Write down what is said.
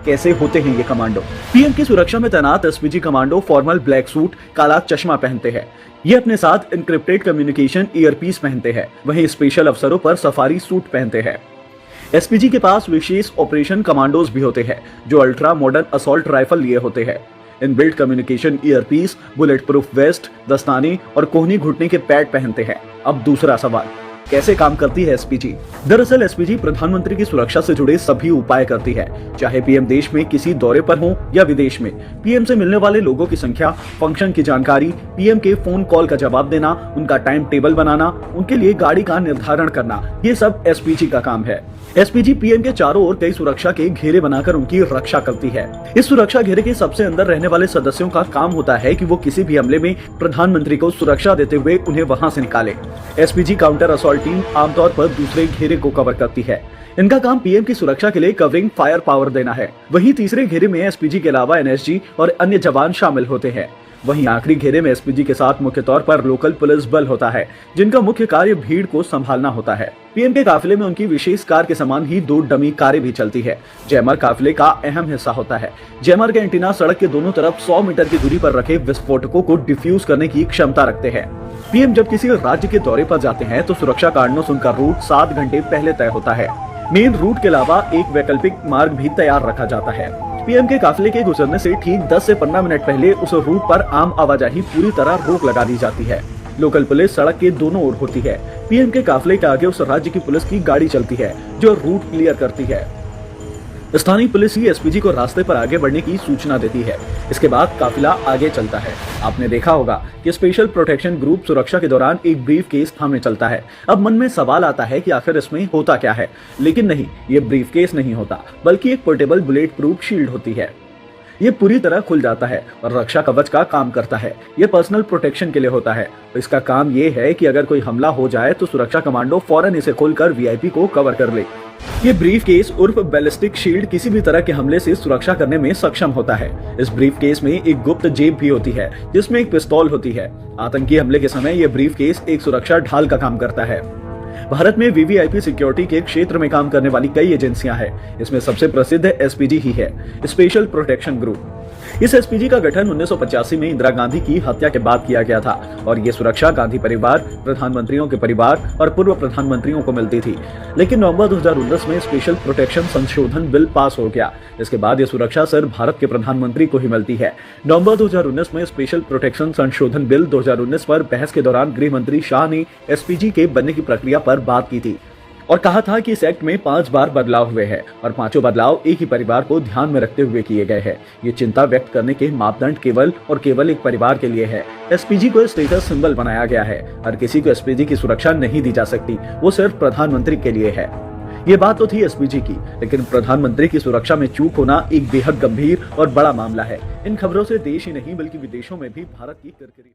कैसे होते हैं ये कमांडो। पीएम की सुरक्षा में तैनात SPG commando formal black suit, काला चश्मा पहनते हैं। ये अपने साथ इनक्रिप्टेड कम्युनिकेशन ईयरपीस पहनते हैं। वहीं स्पेशल अवसरों पर सफारी सूट पहनते हैं। एसपीजी के पास विशेष ऑपरेशन कमांडोज भी होते हैं जो अल्ट्रा मॉडर्न असॉल्ट राइफल लिए होते हैं। Inbuilt communication earpiece, bullet proof waste, दस्ताने और कोहनी घुटने के पैड पहनते हैं। अब दूसरा सवाल, कैसे काम करती है एसपीजी? दरअसल एसपीजी प्रधानमंत्री की सुरक्षा से जुड़े सभी उपाय करती है, चाहे पीएम देश में किसी दौरे पर हो या विदेश में। पीएम से मिलने वाले लोगों की संख्या, फंक्शन की जानकारी, पीएम के फोन कॉल का जवाब देना, उनका टाइम टेबल बनाना, उनके लिए गाड़ी का निर्धारण करना, ये सब एसपीजी का काम है। एसपीजी पीएम के चारों ओर कई सुरक्षा के घेरे बनाकर उनकी रक्षा करती है। इस सुरक्षा घेरे के सबसे अंदर रहने वाले सदस्यों का काम होता है कि वो किसी भी हमले में प्रधानमंत्री को सुरक्षा देते हुए उन्हें वहां से निकाले। एसपीजी काउंटर असॉल्ट टीम आमतौर पर दूसरे घेरे को कवर करती है। इनका काम पीएम की सुरक्षा के लिए कवरिंग फायर पावर देना है। वहीं तीसरे घेरे में एसपीजी के अलावा एनएसजी और अन्य जवान शामिल होते हैं। वहीं आखिरी घेरे में एसपीजी के साथ मुख्य तौर पर लोकल पुलिस बल होता है, जिनका मुख्य कार्य भीड़ को संभालना होता है। पीएम के काफिले में उनकी विशेष कार के समान ही 2 डमी कारें भी चलती है। जैमर काफिले का अहम हिस्सा होता है। जैमर के एंटीना सड़क के दोनों तरफ 100 मीटर की दूरी पर रखे विस्फोटकों को डिफ्यूज करने की क्षमता रखते हैं। पीएम जब किसी राज्य के दौरे पर जाते हैं तो सुरक्षा कारणों से उनका रूट 7 घंटे पहले तय होता है। मेन रूट के अलावा एक वैकल्पिक मार्ग भी तैयार रखा जाता है। पीएम के काफिले के गुजरने से ठीक 10 से 15 मिनट पहले उस रूट पर आम आवाजाही पूरी तरह रोक लगा दी जाती है। लोकल पुलिस सड़क के दोनों ओर होती है। पीएम के काफिले के आगे उस राज्य की पुलिस की गाड़ी चलती है जो रूट क्लियर करती है। स्थानीय पुलिस ही एसपीजी को रास्ते पर आगे बढ़ने की सूचना देती है। इसके बाद काफिला आगे चलता है। आपने देखा होगा कि स्पेशल प्रोटेक्शन ग्रुप सुरक्षा के दौरान एक ब्रीफ केस थामे चलता है। अब मन में सवाल आता है कि आखिर इसमें होता क्या है, लेकिन नहीं, ये ब्रीफ केस नहीं होता, बल्कि एक पोर्टेबल बुलेट प्रूफ शील्ड होती है। ये पूरी तरह खुल जाता है और रक्षा कवच का काम करता है। ये पर्सनल प्रोटेक्शन के लिए होता है। इसका काम ये है कि अगर कोई हमला हो जाए तो सुरक्षा कमांडो फौरन इसे खोलकर वीआईपी को कवर कर ले। ये ब्रीफ केस उर्फ बैलिस्टिक शील्ड किसी भी तरह के हमले से सुरक्षा करने में सक्षम होता है। इस ब्रीफ केस में एक गुप्त जेब भी होती है जिसमें एक पिस्तौल होती है। आतंकी हमले के समय यह ब्रीफ केस एक सुरक्षा ढाल का काम करता है। भारत में वीवीआईपी सिक्योरिटी के क्षेत्र में काम करने वाली कई एजेंसियां हैं। इसमें सबसे प्रसिद्ध एसपीजी ही है, स्पेशल प्रोटेक्शन ग्रुप। इस एसपीजी का गठन 1985 में इंदिरा गांधी की हत्या के बाद किया गया था और ये सुरक्षा गांधी परिवार, प्रधानमंत्रियों के परिवार और पूर्व प्रधानमंत्रियों को मिलती थी। लेकिन नवंबर 2019 में स्पेशल प्रोटेक्शन संशोधन बिल पास हो गया। इसके बाद ये सुरक्षा सिर्फ भारत के प्रधानमंत्री को ही मिलती है। नवंबर 2019 में स्पेशल प्रोटेक्शन संशोधन बिल 2019 पर बहस के दौरान गृह मंत्री शाह ने एसपीजी के बनने की प्रक्रिया पर बात की थी और कहा था कि इस एक्ट में 5 बार बदलाव हुए हैं और 5 बदलाव एक ही परिवार को ध्यान में रखते हुए किए गए हैं। ये चिंता व्यक्त करने के मापदंड केवल और केवल एक परिवार के लिए है। एसपीजी को स्टेटस सिंबल बनाया गया है। हर किसी को एसपीजी की सुरक्षा नहीं दी जा सकती, वो सिर्फ प्रधानमंत्री के लिए है। ये बात तो थी एसपीजी की, लेकिन प्रधानमंत्री की सुरक्षा में चूक होना एक बेहद गंभीर और बड़ा मामला है। इन खबरों से देश ही नहीं बल्कि विदेशों में भी भारत की किरकिरी